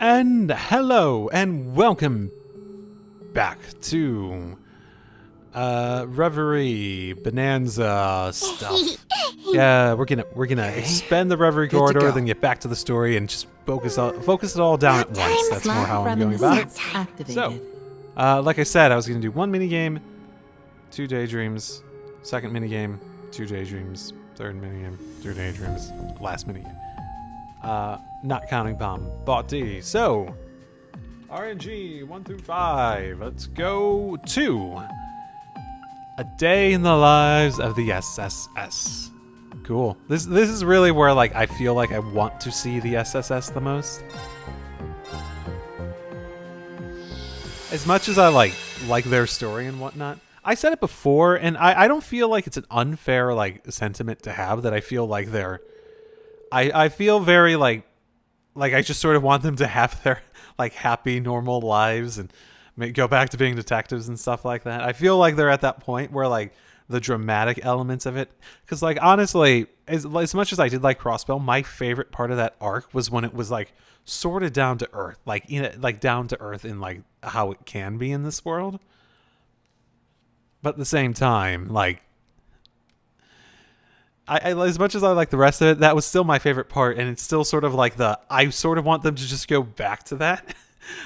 And hello and welcome back to Reverie Bonanza stuff. Yeah, we're gonna expand the Reverie corridor, then get back to the story and just focus it all down at once. That's more how I'm going about it. So, like I said, I was gonna do one mini game, 2 daydreams, second mini game, 2 daydreams, third mini game, 2 daydreams, last mini game. Not counting bomb. Bot D. So, RNG 1 through 5. Let's go to a day in the lives of the SSS. Cool. This is really where like I feel like I want to see the SSS the most. As much as I like their story and whatnot. I said it before, and I don't feel like it's an unfair like sentiment to have that I feel like they're. I feel very like I just sort of want them to have their like happy normal lives and go back to being detectives and stuff like that. I feel like they're at that point where like the dramatic elements of it, because like honestly, as much as I did like Crossbell, my favorite part of that arc was when it was like sort of down to earth, like down to earth in like how it can be in this world. But at the same time, like. I as much as I like the rest of it, that was still my favorite part, and it's still sort of like I sort of want them to just go back to that.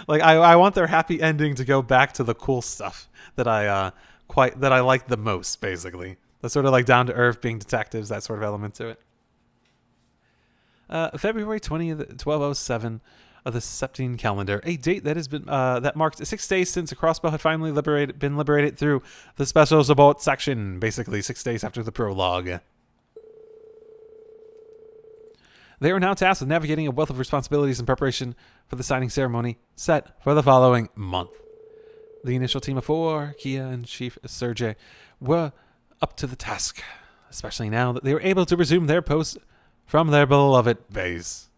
Like I want their happy ending to go back to the cool stuff that I like the most, basically. The sort of like down to earth, being detectives, that sort of element to it. February 20th, 1207 of the Septine calendar, a date that has been that marked 6 days since a Crossbell had finally been liberated through the special support section, basically 6 days after the prologue. They are now tasked with navigating a wealth of responsibilities in preparation for the signing ceremony set for the following month. The initial team of 4, Kia and Chief Sergey, were up to the task, especially now that they were able to resume their posts from their beloved base.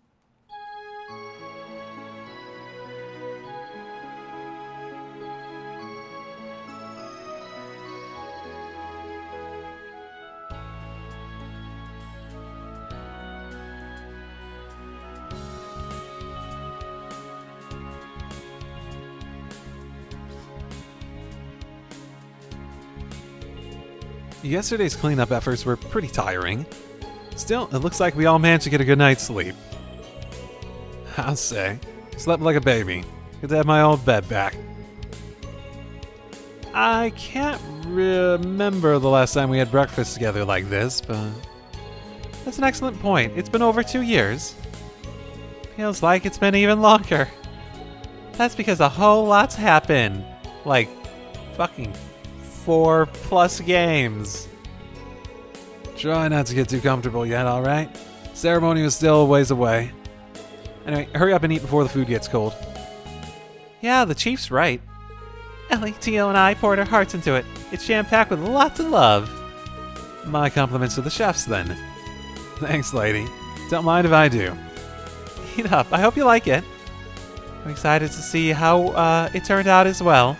Yesterday's cleanup efforts were pretty tiring. Still, it looks like we all managed to get a good night's sleep. I'll say, slept like a baby. Good to have my old bed back. I can't remember the last time we had breakfast together like this, but that's an excellent point. It's been over 2 years. Feels like it's been even longer. That's because a whole lot's happened. Like, fucking 4+ games. Try not to get too comfortable yet, alright? Ceremony was still a ways away. Anyway, hurry up and eat before the food gets cold. Yeah, the chief's right. Ellie, Tio, and I poured our hearts into it. It's jam-packed with lots of love. My compliments to the chefs, then. Thanks, lady. Don't mind if I do. Eat up. I hope you like it. I'm excited to see how it turned out as well.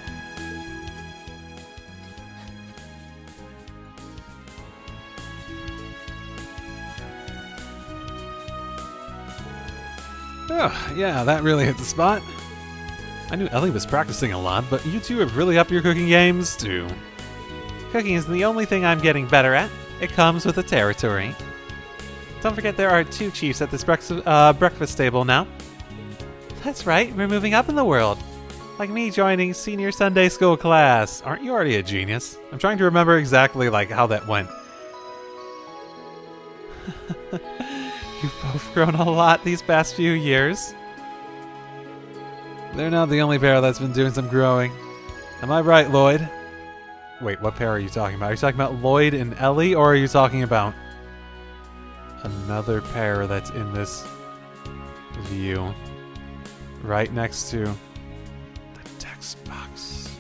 Oh, yeah, that really hit the spot. I knew Ellie was practicing a lot, but you two have really upped your cooking games, too. Cooking isn't the only thing I'm getting better at. It comes with the territory. Don't forget there are 2 chiefs at this breakfast table now. That's right, we're moving up in the world. Like me joining senior Sunday school class. Aren't you already a genius? I'm trying to remember exactly like how that went. You've both grown a lot these past few years. They're not the only pair that's been doing some growing. Am I right, Lloyd? Wait, what pair are you talking about? Are you talking about Lloyd and Ellie, or are you talking about another pair that's in this view? Right next to the text box.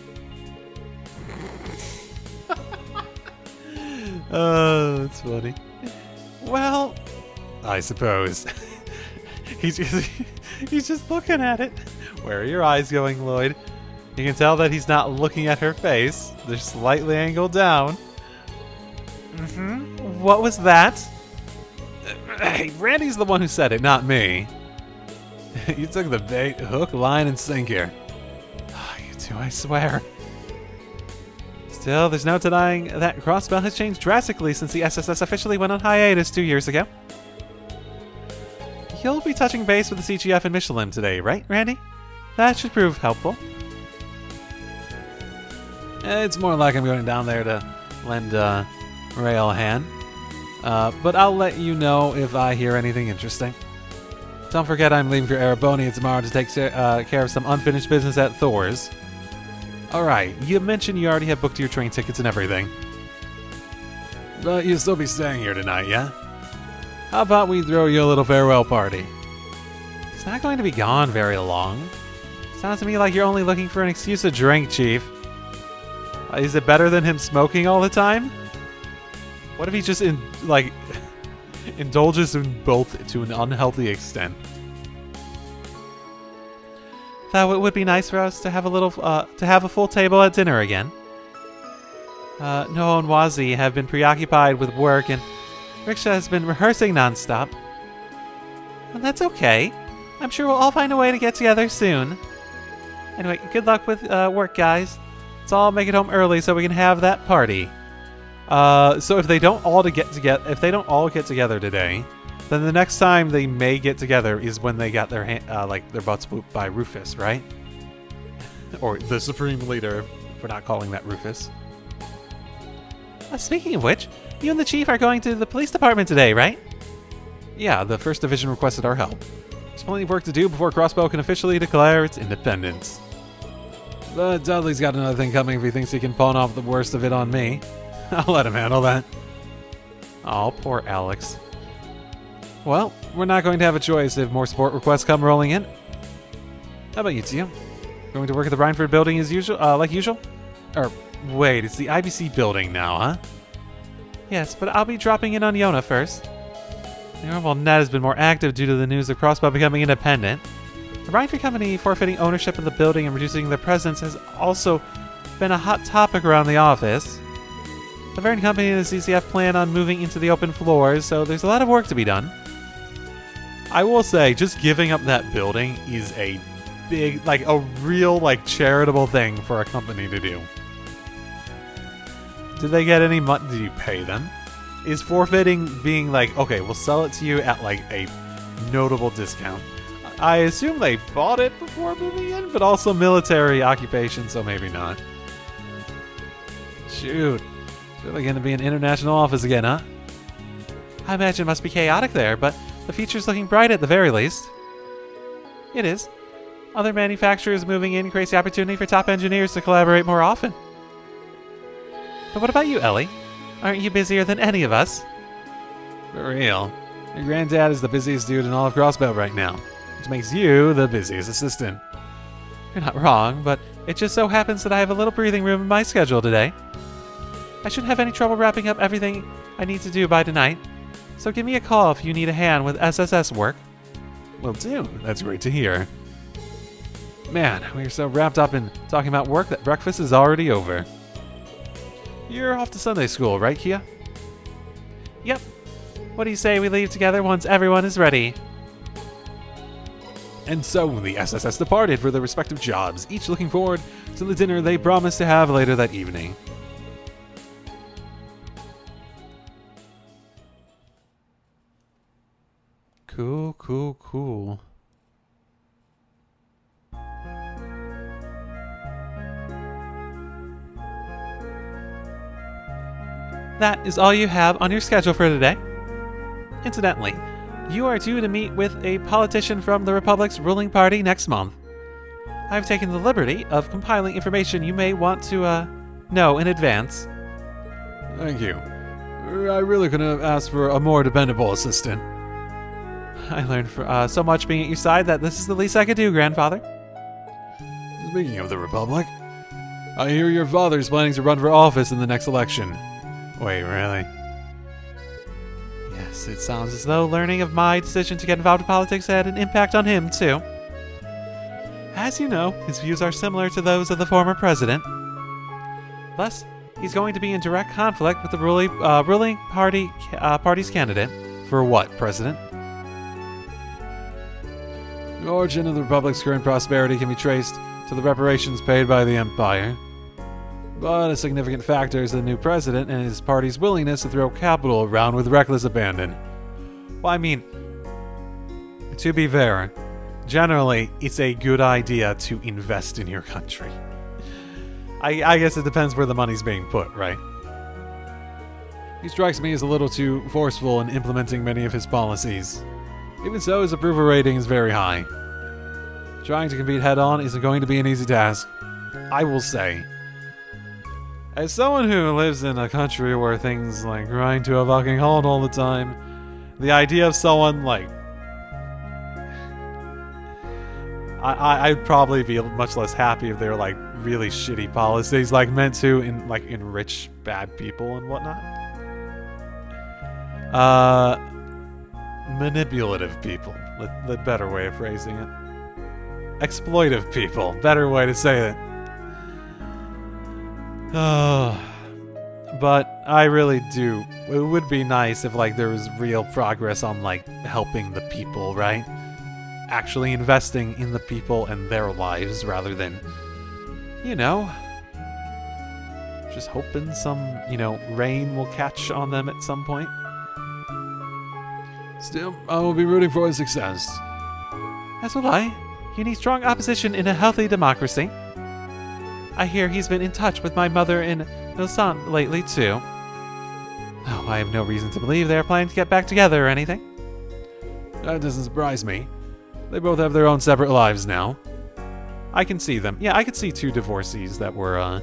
Oh, that's funny. Well, I suppose. he's just looking at it. Where are your eyes going, Lloyd? You can tell that he's not looking at her face. They're slightly angled down. What was that? Hey, Randy's the one who said it, not me. You took the bait, hook, line, and sinker. Oh, you two, I swear. Still, there's no denying that Crossbell has changed drastically since the SSS officially went on hiatus 2 years ago. You'll be touching base with the CGF and Michelin today, right, Randy? That should prove helpful. It's more like I'm going down there to lend Rail a hand. But I'll let you know if I hear anything interesting. Don't forget I'm leaving for Ereboni tomorrow to take care of some unfinished business at Thor's. Alright, you mentioned you already have booked your train tickets and everything. But you'll still be staying here tonight, yeah? How about we throw you a little farewell party? It's not going to be gone very long. Sounds to me like you're only looking for an excuse to drink, Chief. Is it better than him smoking all the time? What if he just indulges in both to an unhealthy extent? Though it would be nice for us to have a full table at dinner again. Noah and Wazi have been preoccupied with work, and Riksha has been rehearsing nonstop. And that's okay. I'm sure we'll all find a way to get together soon. Anyway, good luck with work, guys. Let's all make it home early so we can have that party. So if they don't all get together today, then the next time they may get together is when they got their their butts whooped by Rufus, right? Or the Supreme Leader, if we're not calling that Rufus. Speaking of which, you and the Chief are going to the police department today, right? Yeah, the 1st Division requested our help. There's plenty of work to do before Crossbell can officially declare its independence. But Dudley's got another thing coming if he thinks he can pawn off the worst of it on me. I'll let him handle that. Oh, poor Alex. Well, we're not going to have a choice if more support requests come rolling in. How about you two? Going to work at the Rhineford building as usual, like usual? Or, wait, it's the IBC building now, huh? Yes, but I'll be dropping in on Yona first. The Honorable Ned has been more active due to the news of Crossbell becoming independent. The Rhineford company forfeiting ownership of the building and reducing their presence has also been a hot topic around the office. The Reverie company and the CCF plan on moving into the open floors, so there's a lot of work to be done. I will say, just giving up that building is a big, a real, charitable thing for a company to do. Did they get any money? Did you pay them? Is forfeiting being okay, we'll sell it to you at, a notable discount? I assume they bought it before moving in, but also military occupation, so maybe not. Shoot. It's really going to be an international office again, huh? I imagine it must be chaotic there, but the future's looking bright at the very least. It is. Other manufacturers moving in creates the opportunity for top engineers to collaborate more often. But what about you, Ellie? Aren't you busier than any of us? For real. Your granddad is the busiest dude in all of Crossbell right now, which makes you the busiest assistant. You're not wrong, but it just so happens that I have a little breathing room in my schedule today. I shouldn't have any trouble wrapping up everything I need to do by tonight, so give me a call if you need a hand with SSS work. Will do. That's great to hear. Man, we're so wrapped up in talking about work that breakfast is already over. You're off to Sunday school, right, Kia? Yep. What do you say we leave together once everyone is ready? And so the SSS departed for their respective jobs, each looking forward to the dinner they promised to have later that evening. Cool, cool, cool. That is all you have on your schedule for today. Incidentally, you are due to meet with a politician from the Republic's ruling party next month. I've taken the liberty of compiling information you may want to, know in advance. Thank you. I really couldn't have asked for a more dependable assistant. I learned so much being at your side that this is the least I could do, Grandfather. Speaking of the Republic, I hear your father's planning to run for office in the next election. Wait, really? Yes, it sounds as though learning of my decision to get involved in politics had an impact on him, too. As you know, his views are similar to those of the former president. Thus, he's going to be in direct conflict with the ruling party's candidate. For what, President? The origin of the Republic's current prosperity can be traced to the reparations paid by the Empire. But a significant factor is the new president and his party's willingness to throw capital around with reckless abandon. Well, I mean, to be fair, generally, it's a good idea to invest in your country. I guess it depends where the money's being put, right? He strikes me as a little too forceful in implementing many of his policies. Even so, his approval rating is very high. Trying to compete head-on isn't going to be an easy task. I will say, as someone who lives in a country where things like grind to a fucking halt all the time, the idea of someone like I'd probably be much less happy if they're like really shitty policies, like meant to enrich bad people and whatnot. Manipulative people. The better way of phrasing it. Exploitive people. Better way to say it. But I really do. It would be nice if like there was real progress on like helping the people, right? Actually investing in the people and their lives rather than, just hoping some, rain will catch on them at some point. Still, I will be rooting for his success. As will I. You need strong opposition in a healthy democracy. I hear he's been in touch with my mother in Lausanne lately, too. Oh, I have no reason to believe they are planning to get back together or anything. That doesn't surprise me. They both have their own separate lives now. I can see them. Yeah, I could see two divorcees that were,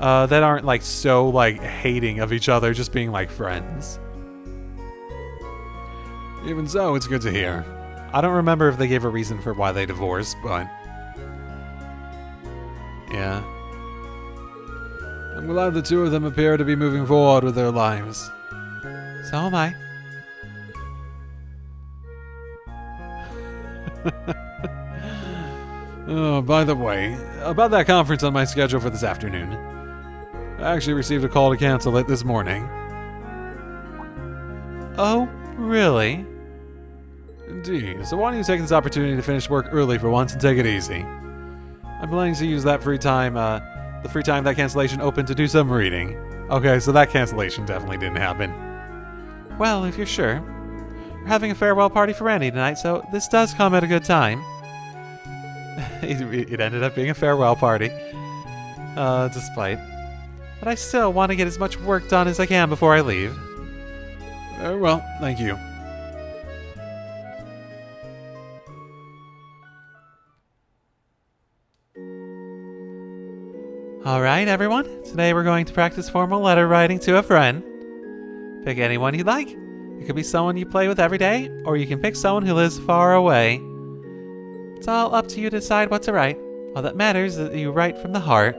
that aren't, like, so, like, hating of each other, just being, like, friends. Even so, it's good to hear. I don't remember if they gave a reason for why they divorced, but... yeah. I'm glad the two of them appear to be moving forward with their lives. So am I. Oh, by the way, about that conference on my schedule for this afternoon. I actually received a call to cancel it this morning. Oh, really? Indeed. So why don't you take this opportunity to finish work early for once and take it easy? I'm planning to use that free time, the free time that cancellation opened to do some reading. Okay, so that cancellation definitely didn't happen. Well, if you're sure. We're having a farewell party for Randy tonight, so this does come at a good time. It ended up being a farewell party. Despite. But I still want to get as much work done as I can before I leave. Very well, thank you. Alright, everyone. Today we're going to practice formal letter writing to a friend. Pick anyone you'd like. It could be someone you play with every day, or you can pick someone who lives far away. It's all up to you to decide what to write. All that matters is that you write from the heart.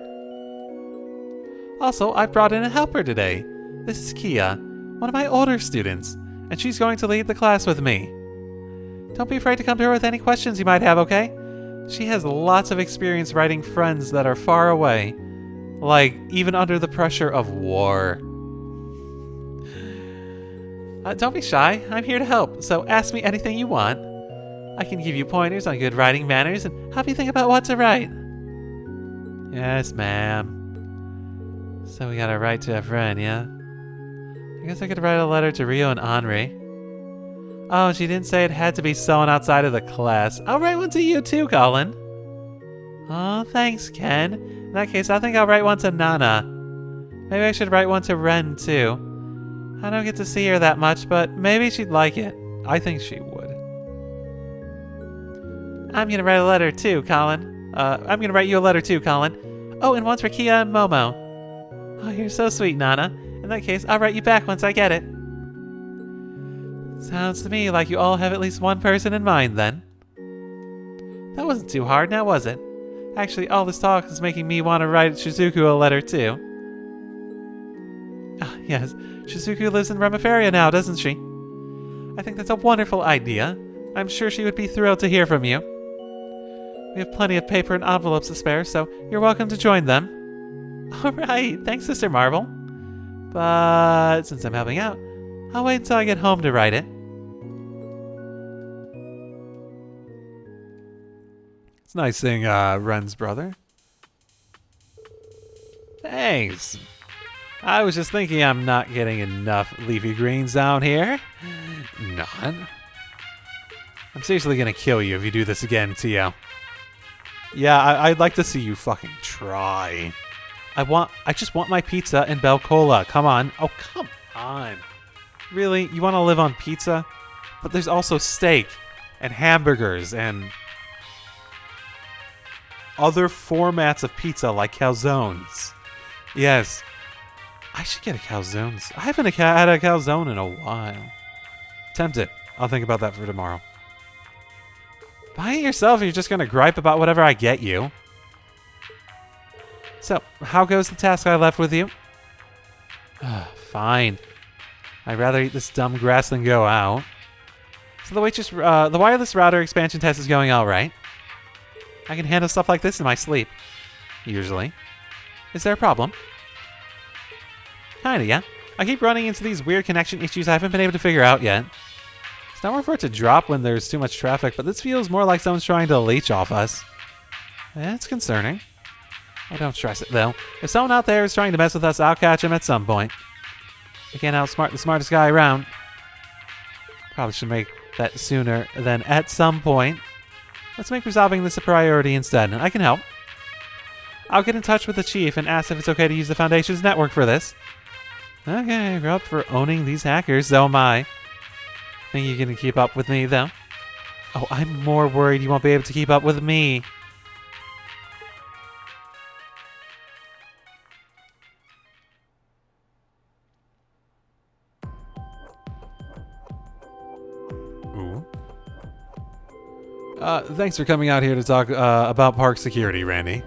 Also, I've brought in a helper today. This is Kia, one of my older students, and she's going to lead the class with me. Don't be afraid to come to her with any questions you might have, okay? She has lots of experience writing friends that are far away. Like, even under the pressure of war. Don't be shy. I'm here to help, so ask me anything you want. I can give you pointers on good writing manners and help you think about what to write. Yes, ma'am. So we gotta write to a friend, yeah? I guess I could write a letter to Rio and Henri. Oh, she didn't say it had to be someone outside of the class. I'll write one to you too, Colin. Oh, thanks, Ken. In that case, I think I'll write one to Nana. Maybe I should write one to Ren, too. I don't get to see her that much, but maybe she'd like it. I think she would. I'm gonna write a letter too, Colin. I'm gonna write you a letter too, Colin. Oh, and one's for Kia and Momo. Oh, you're so sweet, Nana. In that case, I'll write you back once I get it. Sounds to me like you all have at least one person in mind, then. That wasn't too hard, now was it? Actually, all this talk is making me want to write Shizuku a letter, too. Ah, yes. Shizuku lives in Reverie now, doesn't she? I think that's a wonderful idea. I'm sure she would be thrilled to hear from you. We have plenty of paper and envelopes to spare, so you're welcome to join them. Alright, thanks, Sister Marvel. But since I'm helping out, I'll wait until I get home to write it. It's nice seeing Ren's brother. Thanks. I was just thinking I'm not getting enough leafy greens down here. Not. I'm seriously gonna kill you if you do this again, Tio. Yeah, I'd like to see you fucking try. I just want my pizza and Bell Cola. Come on. Oh, come on. Really? You want to live on pizza? But there's also steak and hamburgers and other formats of pizza like calzones. Yes. I should get a calzones. I haven't had a calzone in a while. Tempted. I'll think about that for tomorrow. Buy it yourself, you're just going to gripe about whatever I get you. So, how goes the task I left with you? Fine. I'd rather eat this dumb grass than go out. So the wireless router expansion test is going all right. I can handle stuff like this in my sleep. Usually. Is there a problem? Kinda, yeah. I keep running into these weird connection issues I haven't been able to figure out yet. It's nowhere for it to drop when there's too much traffic, but this feels more like someone's trying to leech off us. It's concerning. I don't stress it, though. If someone out there is trying to mess with us, I'll catch him at some point. I can't outsmart the smartest guy around. Probably should make that sooner than at some point. Let's make resolving this a priority instead. I can help. I'll get in touch with the chief and ask if it's okay to use the Foundation's network for this. Okay, you're up for owning these hackers, so am I. Think you can keep up with me, though? Oh, I'm more worried you won't be able to keep up with me. Ooh. Thanks for coming out here to talk about park security, Randy.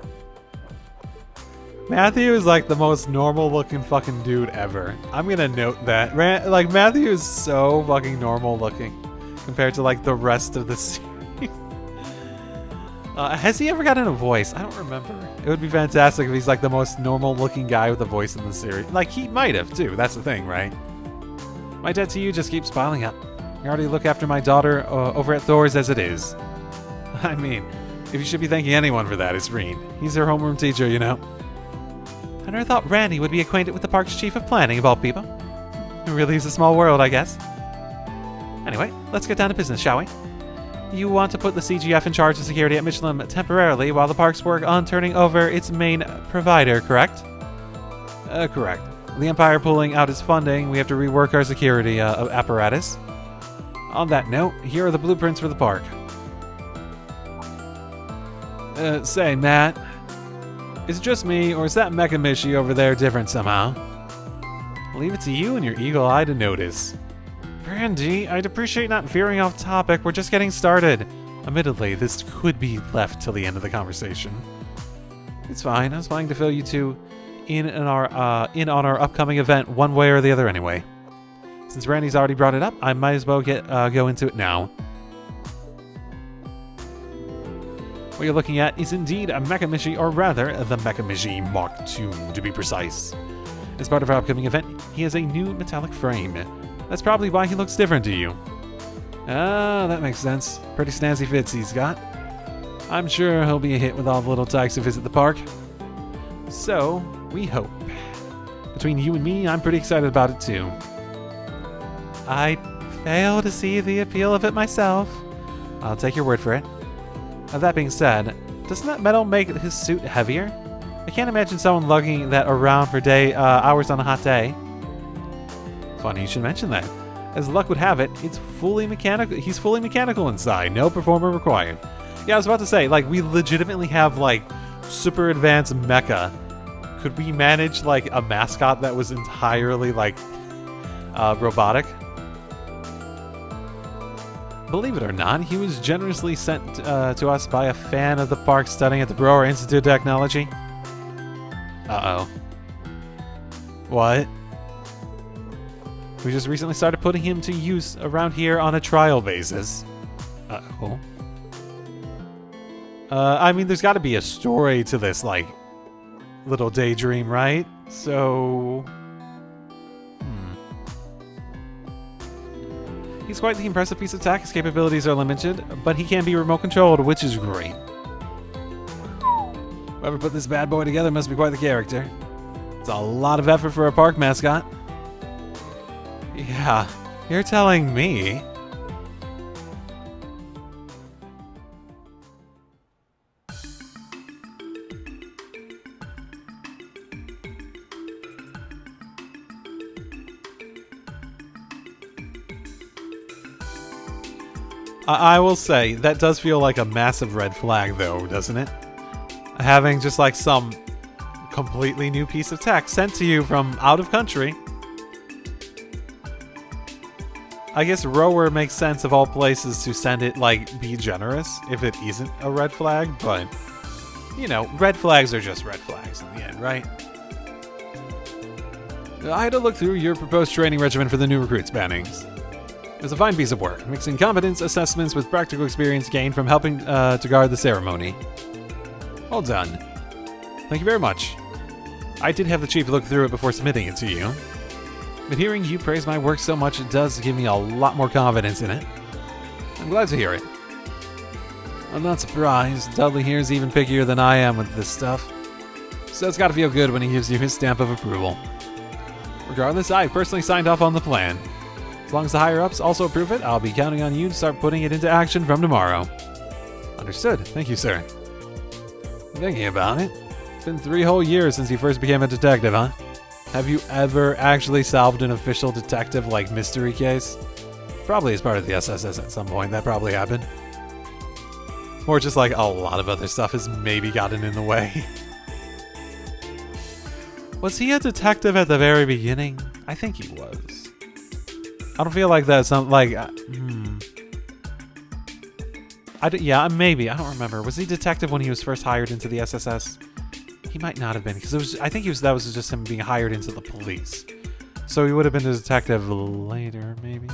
Matthew is like the most normal looking fucking dude ever. I'm gonna note that. Matthew is so fucking normal looking compared to like the rest of the series. Has he ever gotten a voice? I don't remember. It would be fantastic if he's like the most normal looking guy with a voice in the series. Like he might have too, that's the thing, right? My debt to you just keeps piling up. You already look after my daughter over at Thor's as it is. I mean, if you should be thanking anyone for that, it's Reen. He's her homeroom teacher, you know. I never thought Randy would be acquainted with the park's chief of planning, of all people. It really is a small world, I guess. Anyway, let's get down to business, shall we? You want to put the CGF in charge of security at Michelin temporarily while the parks work on turning over its main provider, correct? Correct. The Empire pulling out its funding, we have to rework our security apparatus. On that note, here are the blueprints for the park. Say, Matt, is it just me, or is that Mecha Mishi over there different somehow? I'll leave it to you and your eagle eye to notice. Randy, I'd appreciate not veering off topic. We're just getting started. Admittedly, this could be left till the end of the conversation. It's fine. I was planning to fill you two in on our upcoming event one way or the other anyway. Since Randy's already brought it up, I might as well go into it now. What you're looking at is indeed a Mecha Mishi, or rather, the Mecha Mishi Mark II, to be precise. As part of our upcoming event, he has a new metallic frame. That's probably why he looks different to you. Ah, that makes sense. Pretty snazzy fits he's got. I'm sure he'll be a hit with all the little tykes who visit the park. So, we hope. Between you and me, I'm pretty excited about it too. I fail to see the appeal of it myself. I'll take your word for it. That being said, doesn't that metal make his suit heavier? I can't imagine someone lugging that around for hours on a hot day. Funny you should mention that. As luck would have it, it's fully mechanical. He's fully mechanical inside, no performer required. Yeah, I was about to say, like, we legitimately have like super advanced mecha. Could we manage like a mascot that was entirely like robotic? Believe it or not, he was generously sent to us by a fan of the park studying at the Brower Institute of Technology. Uh-oh. What? We just recently started putting him to use around here on a trial basis. Uh-oh. I mean, there's got to be a story to this, like, little daydream, right? So... He's quite the impressive piece of tech. His capabilities are limited, but he can be remote controlled, which is great. Whoever put this bad boy together must be quite the character. It's a lot of effort for a park mascot. Yeah, you're telling me. I will say, that does feel like a massive red flag though, doesn't it? Having just like some completely new piece of tech sent to you from out of country. I guess Rower makes sense of all places to send it, like, be generous if it isn't a red flag, but, you know, red flags are just red flags in the end, right? I had to look through your proposed training regimen for the new recruits, Bannings. It's a fine piece of work, mixing competence assessments with practical experience gained from helping to guard the ceremony. Well done. Thank you very much. I did have the chief look through it before submitting it to you. But hearing you praise my work so much, it does give me a lot more confidence in it. I'm glad to hear it. I'm not surprised. Dudley here is even pickier than I am with this stuff. So it's gotta feel good when he gives you his stamp of approval. Regardless, I personally signed off on the plan. As long as the higher-ups also approve it, I'll be counting on you to start putting it into action from tomorrow. Understood. Thank you, sir. Thinking about it, it's been 3 whole years since you first became a detective, huh? Have you ever actually solved an official detective, like, mystery case? Probably as part of the SSS at some point, that probably happened. Or just like a lot of other stuff has maybe gotten in the way. Was he a detective at the very beginning? I think he was. I don't feel like that's something like... yeah, maybe. I don't remember. Was he detective when he was first hired into the SSS? He might not have been, because I think that was just him being hired into the police. So he would have been a detective later, maybe?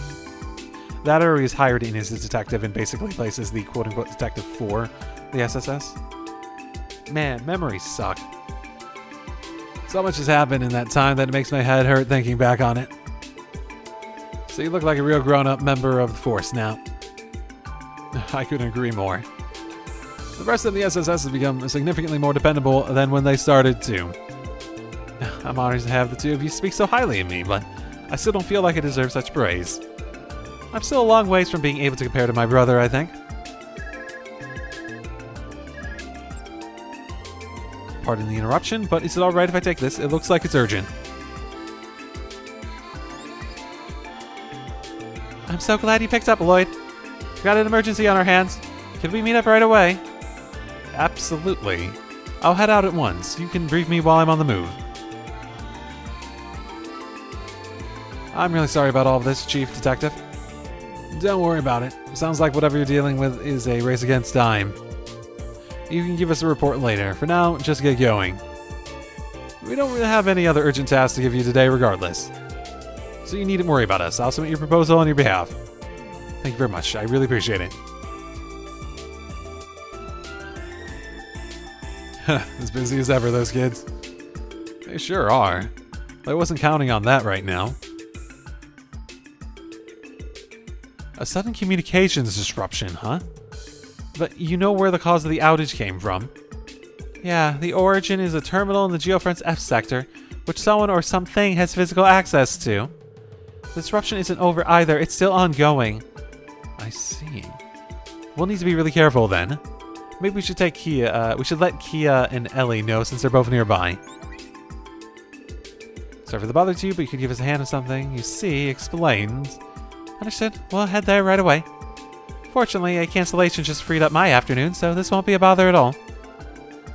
That, or he was hired in as a detective and basically plays as the quote-unquote detective for the SSS. Man, memories suck. So much has happened in that time that it makes my head hurt thinking back on it. So you look like a real grown-up member of the force now. I couldn't agree more. The rest of the SSS has become significantly more dependable than when they started too. I'm honored to have the two of you speak so highly of me, but I still don't feel like I deserve such praise. I'm still a long ways from being able to compare to my brother, I think. Pardon the interruption, but is it alright if I take this? It looks like it's urgent. I'm so glad you picked up, Lloyd. We've got an emergency on our hands. Can we meet up right away? Absolutely. I'll head out at once. You can brief me while I'm on the move. I'm really sorry about all of this, Chief Detective. Don't worry about it. Sounds like whatever you're dealing with is a race against time. You can give us a report later. For now, just get going. We don't really have any other urgent tasks to give you today regardless. So you needn't worry about us. I'll submit your proposal on your behalf. Thank you very much. I really appreciate it. As busy as ever, those kids. They sure are. I wasn't counting on that right now. A sudden communications disruption, huh? But you know where the cause of the outage came from. Yeah, the origin is a terminal in the Geofront's F sector, which someone or something has physical access to. The disruption isn't over either, it's still ongoing. I see. We'll need to be really careful then. Maybe we should take we should let Kia and Ellie know since they're both nearby. Sorry for the bother to you, but you could give us a hand or something. You see, explains. Understood. We'll head there right away. Fortunately, a cancellation just freed up my afternoon, so this won't be a bother at all.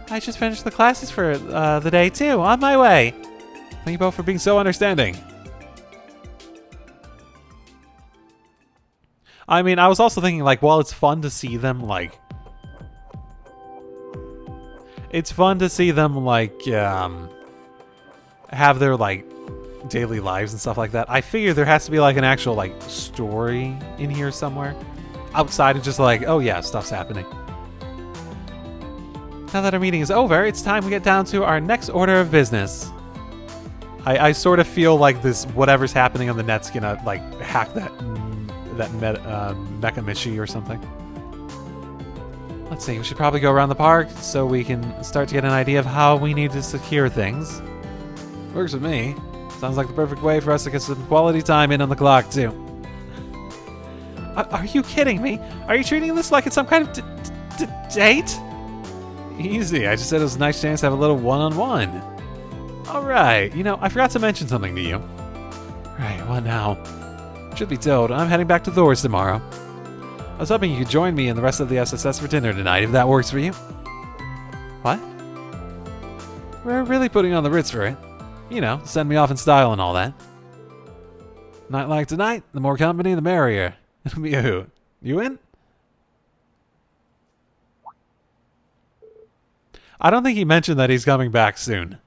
I just finished the classes for the day too. On my way. Thank you both for being so understanding. I mean, I was also thinking, like, while it's fun to see them, like... It's fun to see them, like, have their, like, daily lives and stuff like that. I figure there has to be, like, an actual, like, story in here somewhere. Outside of just, like, oh yeah, stuff's happening. Now that our meeting is over, it's time we get down to our next order of business. I sort of feel like this, whatever's happening on the net's gonna, like, hack that Mecha Michi or something. Let's see, we should probably go around the park so we can start to get an idea of how we need to secure things. Works with me. Sounds like the perfect way for us to get some quality time in on the clock, too. Are you kidding me? Are you treating this like it's some kind of date? Easy, I just said it was a nice chance to have a little one-on-one. Alright, you know, I forgot to mention something to you. Right, what now? Truth be told, I'm heading back to Thor's tomorrow. I was hoping you could join me and the rest of the SSS for dinner tonight, if that works for you. What? We're really putting on the Ritz for it. You know, send me off in style and all that. Night like tonight, the more company, the merrier. It'll be a hoot. You in? I don't think he mentioned that he's coming back soon.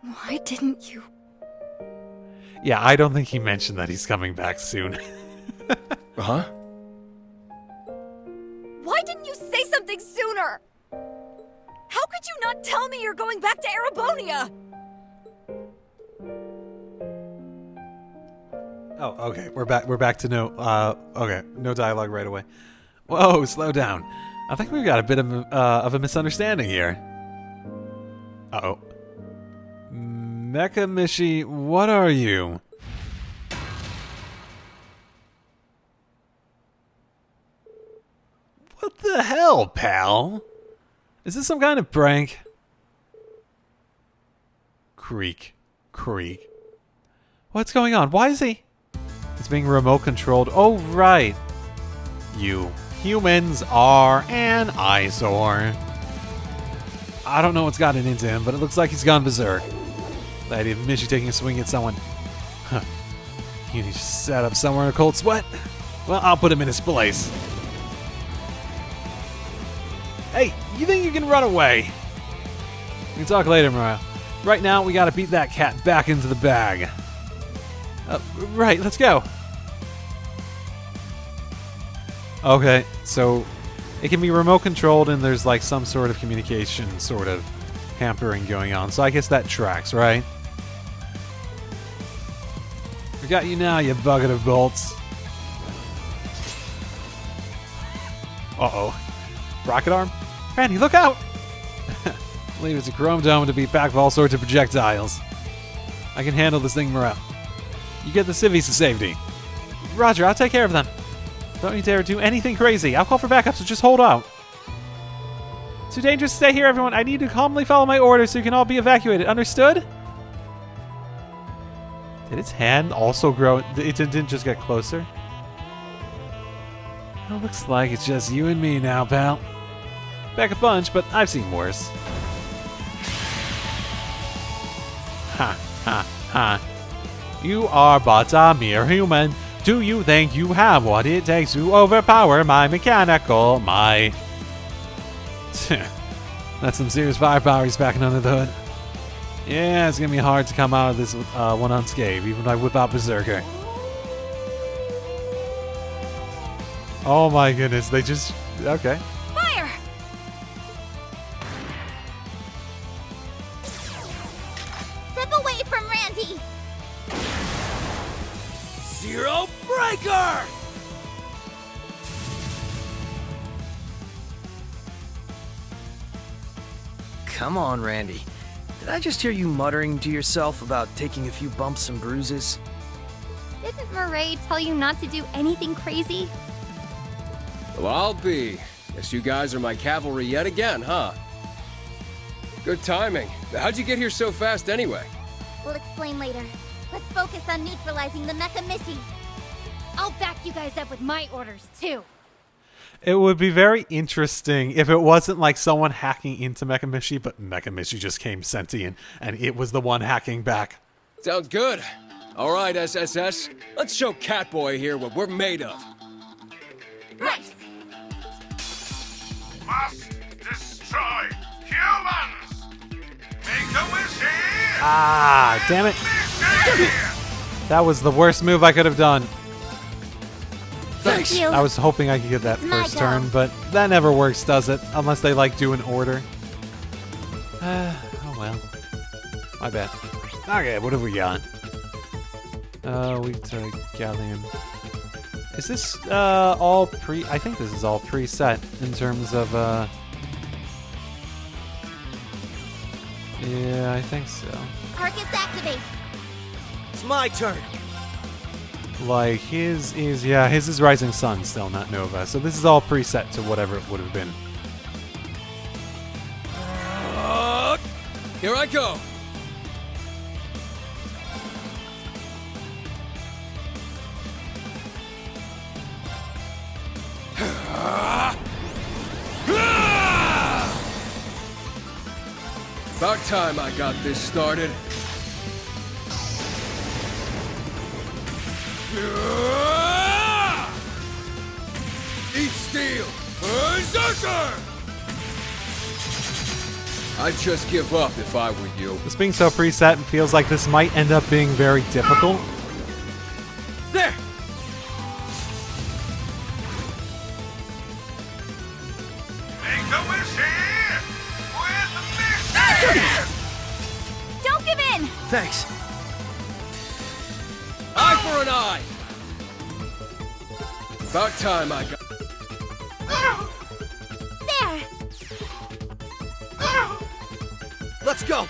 Why didn't you? Yeah, I don't think he mentioned that he's coming back soon. Huh? Why didn't you say something sooner? How could you not tell me you're going back to Erebonia? Oh, okay. We're back to no. Okay, no dialogue right away. Whoa, slow down. I think we've got a bit of a misunderstanding here. Uh-oh. Mecha Mishi, what are you? What the hell, pal? Is this some kind of prank? Creak. What's going on? Why is he? It's being remote controlled. Oh, right. You humans are an eyesore. I don't know what's gotten into him, but it looks like he's gone berserk. The idea of Mishi taking a swing at someone. Huh. You need to set up somewhere in a cold sweat? Well, I'll put him in his place. Hey, you think you can run away? We can talk later, Mariah. Right now, we gotta beat that cat back into the bag. Right, let's go. Okay, so it can be remote controlled and there's like some sort of communication sort of hampering going on. So I guess that tracks, right? We got you now, you bucket of bolts. Uh-oh. Rocket arm? Randy, look out! I believe it's a chrome dome to beat back with all sorts of projectiles. I can handle this thing, Morel. You get the civvies to safety. Roger, I'll take care of them. Don't you dare do anything crazy. I'll call for backup, so just hold out. Too dangerous to stay here, everyone. I need to calmly follow my orders so you can all be evacuated. Understood? Did its hand also grow? It didn't just get closer? Well, looks like it's just you and me now, pal. Back a bunch, but I've seen worse. Ha. You are but a mere human. Do you think you have what it takes to overpower my mechanical might? That's some serious firepower he's packing under the hood. Yeah, it's gonna be hard to come out of this one unscathed, even if I whip out Berserker. Oh my goodness, they just... Okay. Fire! Step away from Randy! Zero Breaker! Come on, Randy. Did I just hear you muttering to yourself about taking a few bumps and bruises? Didn't Murray tell you not to do anything crazy? Well, I'll be. Guess you guys are my cavalry yet again, huh? Good timing. How'd you get here so fast anyway? We'll explain later. Let's focus on neutralizing the Mecha Missy. I'll back you guys up with my orders, too. It would be very interesting if it wasn't like someone hacking into Mecha Mishi, but Mecha Mishi just came sentient, and it was the one hacking back. Sounds good. All right, SSS. Let's show Catboy here what we're made of. Right! Must destroy humans! Make a wish here! Ah, damn it. That was the worst move I could have done. Thanks. You. I was hoping I could get that My first go. turn, but that never works, does it? Unless they, like, do an order. Oh well. My bad. Okay, what have we got? Weak to Gallium. Is this all pre? I think this is all preset in terms of. Yeah, I think so. Arcus activate. It's my turn. Like his is Rising Sun still, not Nova. So this is all preset to whatever it would have been. Here I go. About time I got this started. Eat steel! Berserker! I'd just give up if I were you. This being so preset feels like this might end up being very difficult. There! Make a wish here with Michelin! Don't give in! Thanks. Eye for an eye! About time I got... There! Let's go!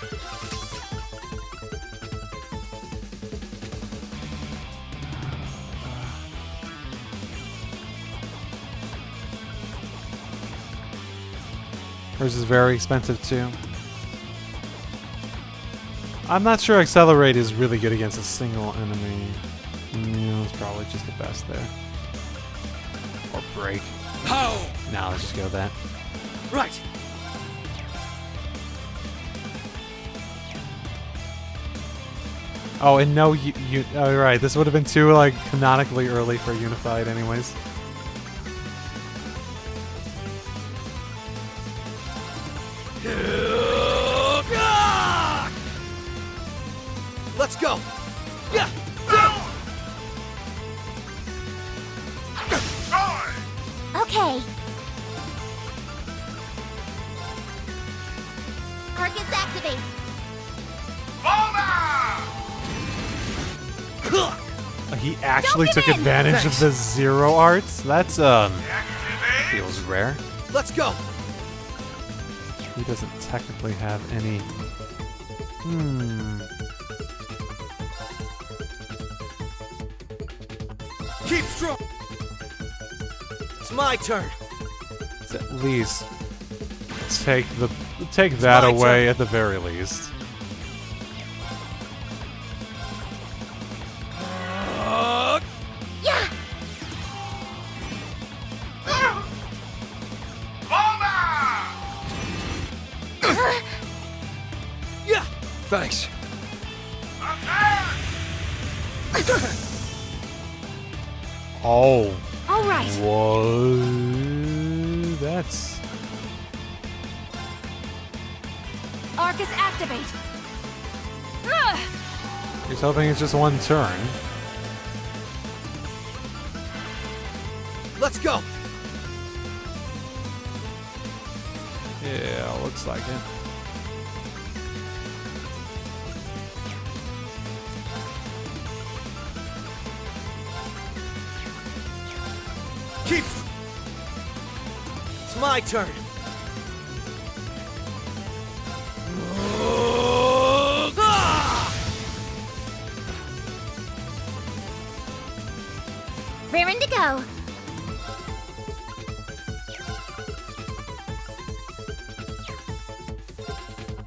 Hers is very expensive too. I'm not sure Accelerate is really good against a single enemy. It's probably just the best there. Or Break. How? Nah, let's just go with that. Right! Oh, and no, oh, right. This would have been too, like, canonically early for Unified anyways. Let's go! Yeah! Try! Okay. Arcus activate. Bomber! He actually Don't took give in! advantage of Thanks. the zero arts? That's, Activate! feels rare. Let's go! He doesn't technically have any... Keep strong! It's my turn! Let's at least take that my away turn. at the very least. Yeah! Bomber! Yeah! Thanks. Attack! Oh. All right. What? That's... Arcus activate. Ugh. He's hoping it's just one turn. Let's go! Yeah, looks like it. Keep... It's my turn! Raring to go.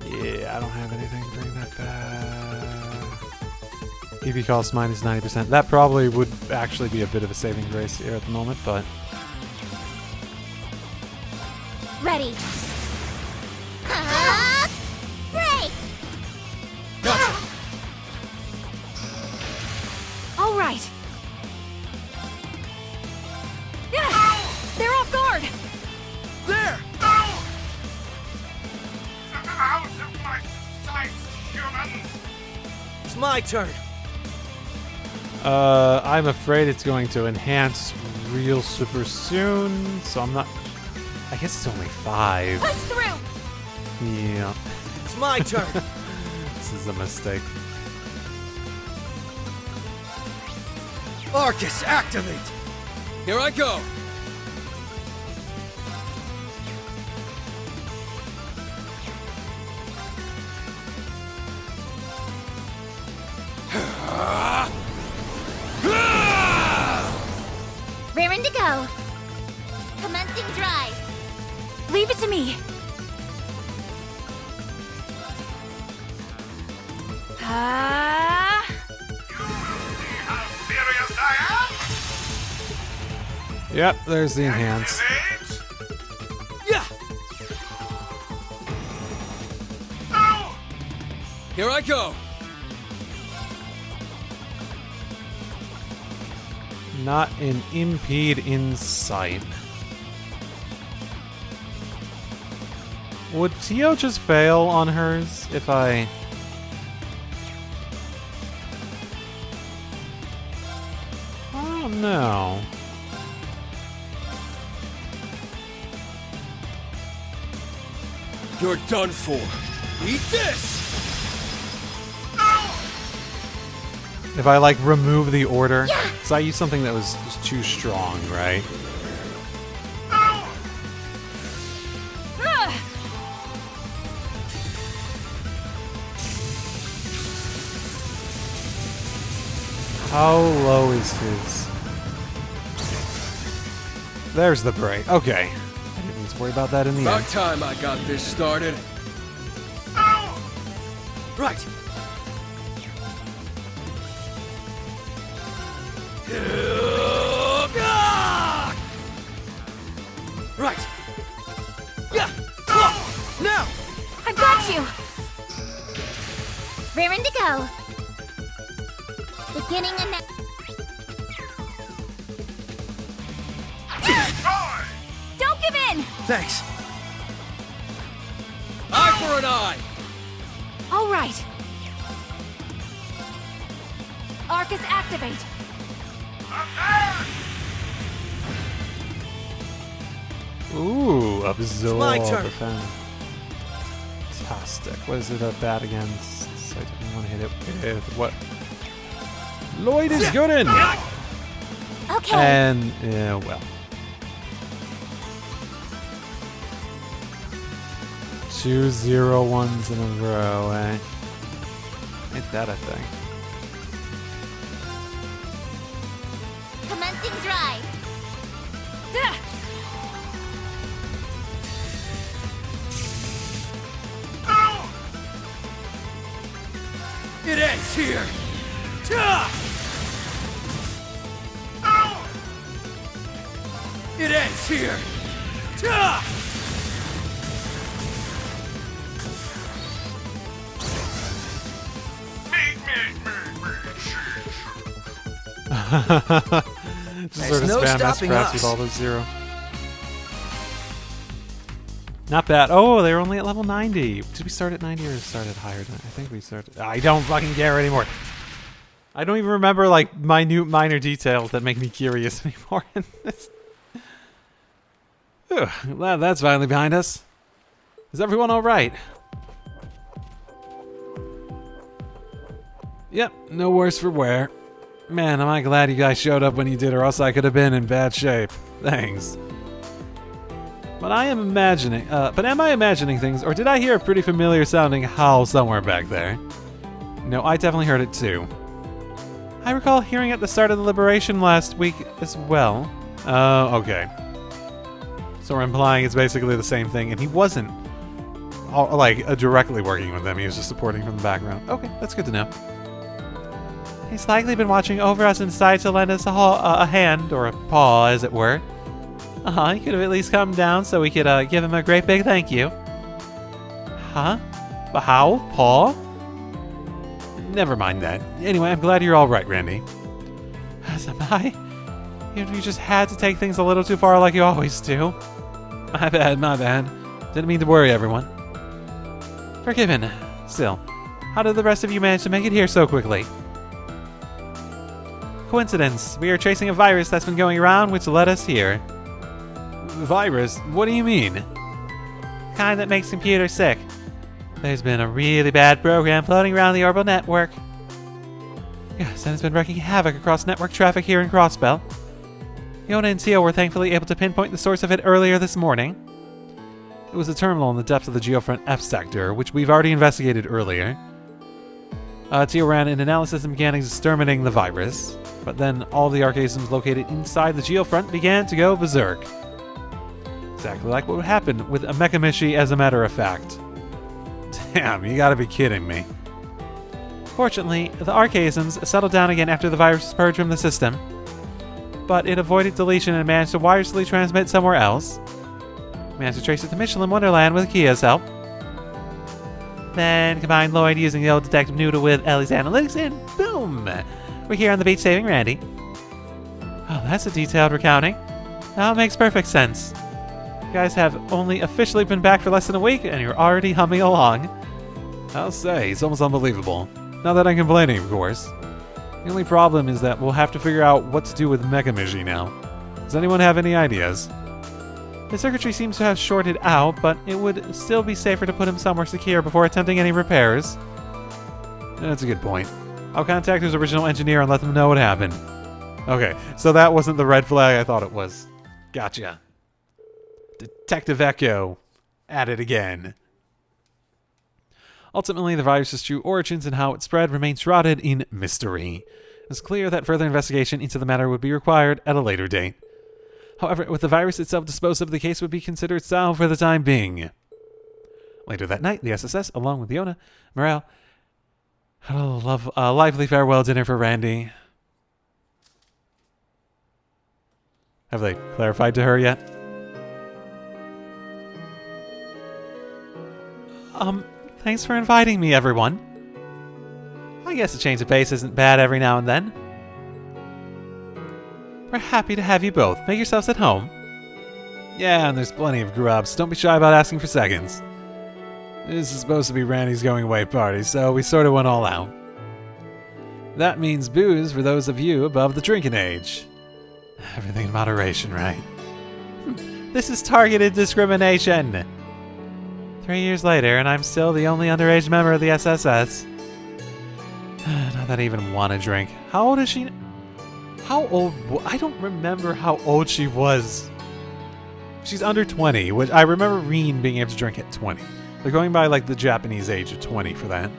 Yeah, I don't have anything to bring that back. EP cost minus 90%. That probably would actually be a bit of a saving grace here at the moment, but... Ready. Break! All right. Yeah. They're off guard. There! No! Out of my sight, humans! It's my turn! I'm afraid it's going to enhance real super soon, so I'm not... I guess it's only 5. Punch through. Yeah, It's my turn! this is a mistake. Arcus, activate! Here I go! Raring to go. Commencing drive. Leave it to me. Ah! See how serious I am? Yep, there's the enhance. Activate. Yeah! Oh! Here I go! Not an impede in sight. Would Tio just fail on hers if I... Oh no. You're done for. Eat this! If I like remove the order, because I used something that was just too strong, right? How low is his? There's the break. Okay. I didn't need to worry about that in the About end. time I got this started. Right. Right. Yeah. Now. I've got you! Raring to go. Beginning a Destroy! Don't give in! Thanks. Eye for an eye. All right. Arcus activate. Attack! Ooh, absorb. my turn. Defend. Fantastic. What is it bad against? So I didn't want to hit it with what? Lloyd is good in! Okay. And, yeah, well. 2 0-1s in a row, eh? Ain't that a thing? Commencing drive. It ends here. It ends here. Just There's sort of no spam stopping S-Craft us. with all those 0. Not bad. Oh, they were only at level 90. Did we start at 90 or start at higher? I think we started. I don't fucking care anymore. I don't even remember like minute minor details that make me curious anymore in this. Whew, glad that's finally behind us. Is everyone all right? Yep, no worse for wear. Man, am I glad you guys showed up when you did, or else I could have been in bad shape. Thanks. But am I imagining things, or did I hear a pretty familiar sounding howl somewhere back there? No, I definitely heard it too. I recall hearing it at the start of the Liberation last week as well. Okay. So we're implying it's basically the same thing, and he wasn't, directly working with them, he was just supporting from the background. Okay, that's good to know. He's likely been watching over us and decided to lend us a hand, or a paw, as it were. He could have at least come down so we could give him a great big thank you. Huh? But how? Paw? Never mind that. Anyway, I'm glad you're all right, Randy. As am I. You just had to take things a little too far like you always do. My bad. Didn't mean to worry everyone. Forgiven. Still, how did the rest of you manage to make it here so quickly? Coincidence. We are tracing a virus that's been going around, which led us here. Virus? What do you mean? Kind that makes computers sick. There's been a really bad program floating around the orbital network. Yes, and it's been wreaking havoc across network traffic here in Crossbell. Yona and Tio were thankfully able to pinpoint the source of it earlier this morning. It was a terminal in the depths of the Geofront F sector, which we've already investigated earlier. Tio ran an analysis and began exterminating the virus, but then all the archaisms located inside the Geofront began to go berserk. Exactly like what would happen with a Mechamishi, as a matter of fact. Damn, you gotta be kidding me. Fortunately, the archaisms settled down again after the virus was purged from the system, but it avoided deletion and managed to wirelessly transmit somewhere else. Managed to trace it to Michelin Wonderland with Kia's help. Then combined Lloyd using the old Detective Noodle with Ellie's analytics, and boom! We're here on the beach saving Randy. Oh, that's a detailed recounting. That makes perfect sense. You guys have only officially been back for less than a week, and you're already humming along. I'll say, it's almost unbelievable. Not that I'm complaining, of course. The only problem is that we'll have to figure out what to do with Mechamishi now. Does anyone have any ideas? The circuitry seems to have shorted out, but it would still be safer to put him somewhere secure before attempting any repairs. That's a good point. I'll contact his original engineer and let them know what happened. Okay, so that wasn't the red flag I thought it was. Gotcha. Detective Echo. At it again. Ultimately, the virus's true origins and how it spread remains shrouded in mystery. It's clear that further investigation into the matter would be required at a later date. However, with the virus itself disposed of, the case would be considered solved for the time being. Later that night, the SSS, along with Yona, Morale, had a lively farewell dinner for Randy. Have they clarified to her yet? Thanks for inviting me, everyone. I guess a change of pace isn't bad every now and then. We're happy to have you both. Make yourselves at home. Yeah, and there's plenty of grub, so don't be shy about asking for seconds. This is supposed to be Randy's going away party, so we sort of went all out. That means booze for those of you above the drinking age. Everything in moderation, right? This is targeted discrimination. 3 years later, and I'm still the only underage member of the SSS. Not that I even want to drink. How old is she? How old? I don't remember how old she was. She's under 20, which I remember Reen being able to drink at 20. They're going by like the Japanese age of 20 for that.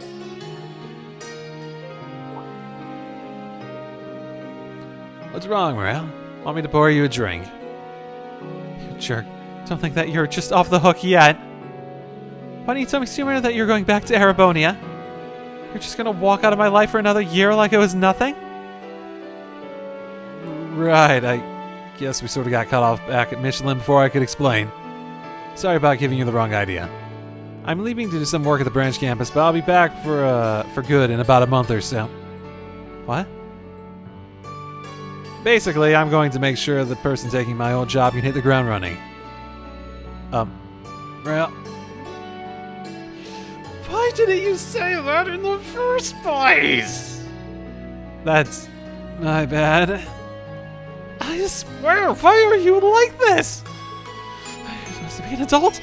What's wrong, Morale? Want me to pour you a drink? You jerk. Don't think that you're just off the hook yet. Why don't you tell me sooner that you're going back to Arabonia? You're just gonna walk out of my life for another year like it was nothing? Right, I guess we sort of got cut off back at Michelin before I could explain. Sorry about giving you the wrong idea. I'm leaving to do some work at the branch campus, but I'll be back for good in about a month or so. What? Basically, I'm going to make sure the person taking my old job can hit the ground running. Well... Why didn't you say that in the first place? That's my bad. I swear, why are you like this? You're supposed to be an adult.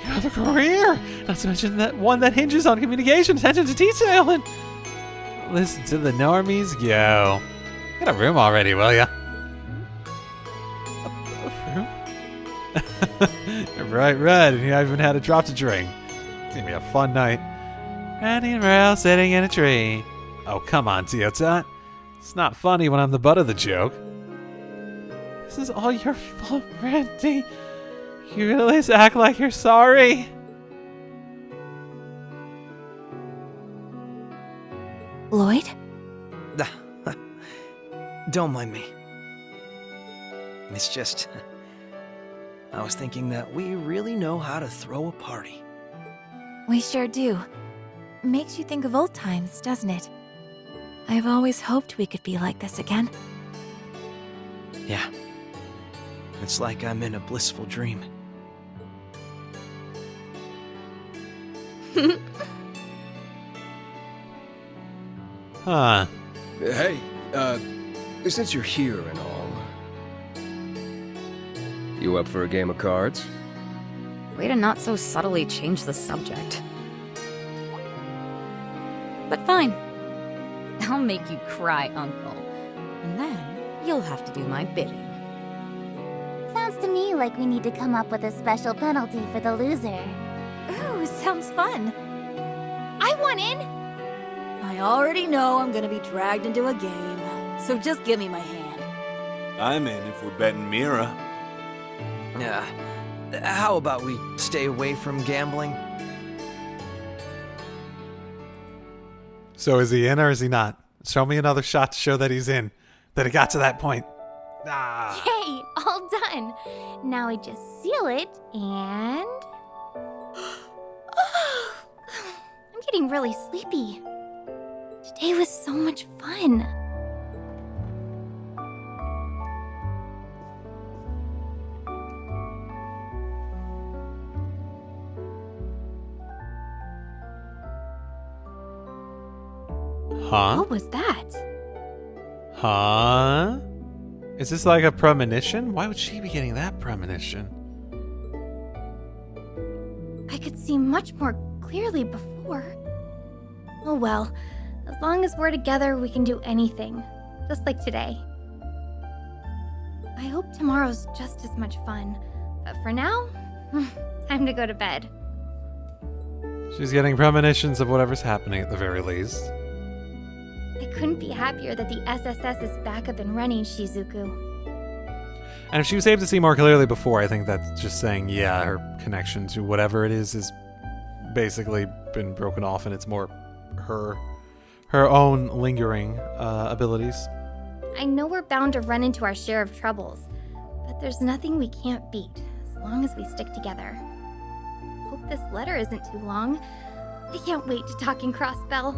You have a career. Not to mention that one that hinges on communication, attention to detail, and... Listen to the normies go. Get a room already, will ya? A room? Right, and you haven't even had a drop to drink. It's gonna be a fun night. Randy and Rail sitting in a tree. Oh, come on, Tiotat. It's not funny when I'm the butt of the joke. This is all your fault, Randy. You really act like you're sorry. Lloyd? Don't mind me. It's just... I was thinking that we really know how to throw a party. We sure do. Makes you think of old times, doesn't it? I've always hoped we could be like this again. Yeah. It's like I'm in a blissful dream. Huh. Hey, since you're here and all, you up for a game of cards? Way to not so subtly change the subject. But fine. I'll make you cry, Uncle. And then you'll have to do my bidding. Sounds to me like we need to come up with a special penalty for the loser. Ooh, sounds fun. I want in! I already know I'm gonna be dragged into a game, so just give me my hand. I'm in if we're betting Mira. Yeah. How about we stay away from gambling? So is he in or is he not? Show me another shot to show that he's in. That it got to that point. Ah. Yay! All done! Now I just seal it and... I'm getting really sleepy. Today was so much fun. Huh? What was that? Huh? Is this like a premonition? Why would she be getting that premonition? I could see much more clearly before. Oh well, as long as we're together, we can do anything. Just like today. I hope tomorrow's just as much fun. But for now, time to go to bed. She's getting premonitions of whatever's happening at the very least. I couldn't be happier that the SSS is back up and running, Shizuku. And if she was able to see more clearly before, I think that's just saying, yeah, her connection to whatever it is basically been broken off, and it's more her own lingering abilities. I know we're bound to run into our share of troubles, but there's nothing we can't beat as long as we stick together. Hope this letter isn't too long. I can't wait to talk in Crossbell.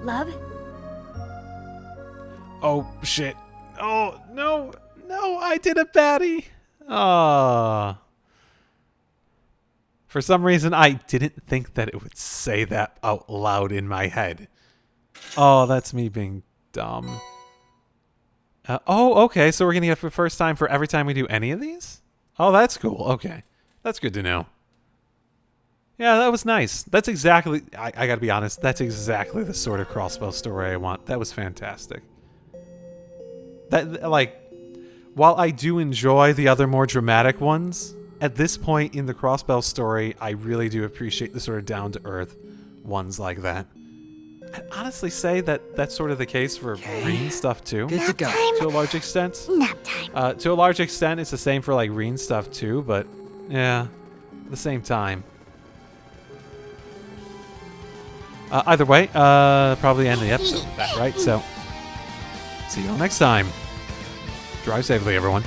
Love. Oh, shit. Oh, no, I did a baddie. Ah. For some reason, I didn't think that it would say that out loud in my head. Oh, that's me being dumb. Oh, okay, so we're going to get for the first time for every time we do any of these? Oh, that's cool. Okay. That's good to know. Yeah, that was nice. That's exactly, I got to be honest, that's exactly the sort of Crossbell story I want. That was fantastic. That, like, while I do enjoy the other more dramatic ones, at this point in the Crossbell story, I really do appreciate the sort of down-to-earth ones like that. I'd honestly say that that's sort of the case for Reen stuff too. Good to go. To a large extent. Nap time. To a large extent, it's the same for like Reen stuff too, but yeah, at the same time. Either way, probably end the episode with that, right? So, see you all next time. Drive safely, everyone.